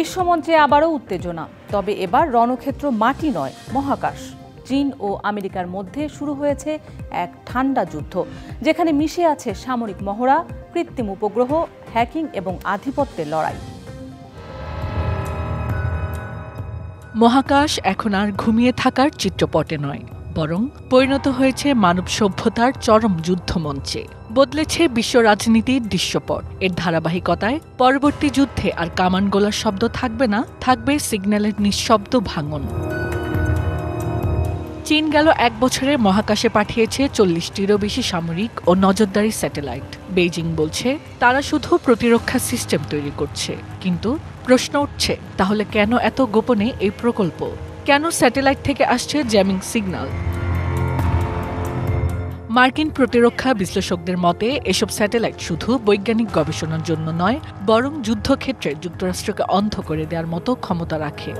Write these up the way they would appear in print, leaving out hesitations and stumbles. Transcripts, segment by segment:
বিশ্বমঞ্চে আবারও উত্তেজনা, তবে এবার রণক্ষেত্র মাটি নয়, মহাকাশ। চীন ও আমেরিকার মধ্যে শুরু হয়েছে এক ঠান্ডা যুদ্ধ, যেখানে মিশে আছে সামরিক মহড়া, কৃত্রিম উপগ্রহ, হ্যাকিং এবং আধিপত্যের লড়াই। মহাকাশ এখন আর ঘুমিয়ে থাকার চিত্রপটে নয়, বরং পরিণত হয়েছে মানব সভ্যতার চরম যুদ্ধমঞ্চে। বদলেছে বিশ্ব রাজনীতির দৃশ্যপট। এর ধারাবাহিকতায় পরবর্তী যুদ্ধে আর কামান গোলার শব্দ থাকবে না, থাকবে সিগন্যালের নিঃশব্দ ভাঙন। চীন গেল এক বছরে মহাকাশে পাঠিয়েছে 40টিরও বেশি সামরিক ও নজরদারি স্যাটেলাইট। বেইজিং বলছে তারা শুধু প্রতিরক্ষা সিস্টেম তৈরি করছে, কিন্তু প্রশ্ন উঠছে, তাহলে কেন এত গোপনে এই প্রকল্প? কেন স্যাটেলাইট থেকে আসছে জ্যামিং সিগন্যাল? মার্কিন প্রতিরক্ষা বিশ্লেষকদের মতে এসব স্যাটেলাইট শুধু বৈজ্ঞানিক গবেষণার জন্য নয়, বরং যুদ্ধক্ষেত্রে যুক্তরাষ্ট্রকে অন্ধ করে দেওয়ার মতো ক্ষমতা রাখে।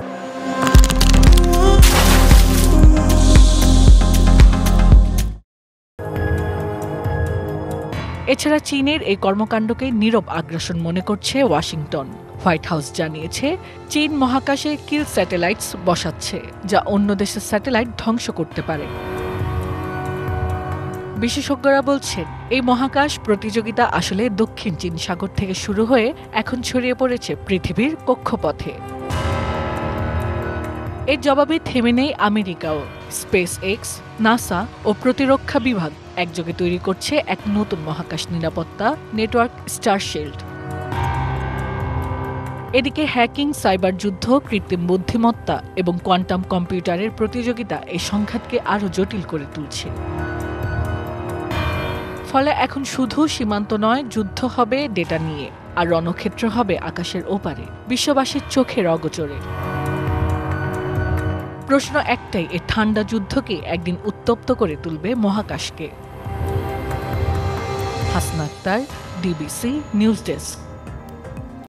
এছাড়া চীনের এই কর্মকাণ্ডকে নীরব আগ্রাসন মনে করছে ওয়াশিংটন। হোয়াইট হাউস জানিয়েছে, চীন মহাকাশে কিল স্যাটেলাইটস বসাচ্ছে, যা অন্য দেশের স্যাটেলাইট ধ্বংস করতে পারে। বিশেষজ্ঞরা বলছেন, এই মহাকাশ প্রতিযোগিতা আসলে দক্ষিণ চীন সাগর থেকে শুরু হয়ে এখন ছড়িয়ে পড়েছে পৃথিবীর কক্ষপথে। এর জবাবে থেমে নেই আমেরিকাও। স্পেস এক্স, নাসা ও প্রতিরক্ষা বিভাগ একযোগে তৈরি করছে এক নতুন মহাকাশ নিরাপত্তা নেটওয়ার্ক, স্টারশিল্ড। এদিকে হ্যাকিং, সাইবার যুদ্ধ, কৃত্রিম বুদ্ধিমত্তা এবং কোয়ান্টাম কম্পিউটারের প্রতিযোগিতা এই সংঘাতকে আরও জটিল করে তুলছে। ফলে এখন শুধু সীমান্ত নয়, যুদ্ধ হবে ডেটা নিয়ে, আর রণক্ষেত্র হবে আকাশের ওপারে, বিশ্ববাসীর চোখের অগোচরে। প্রশ্ন একটাই, এ ঠান্ডা যুদ্ধকে একদিন উত্তপ্ত করে তুলবে মহাকাশকে। Hasna Akter, DBC news desk.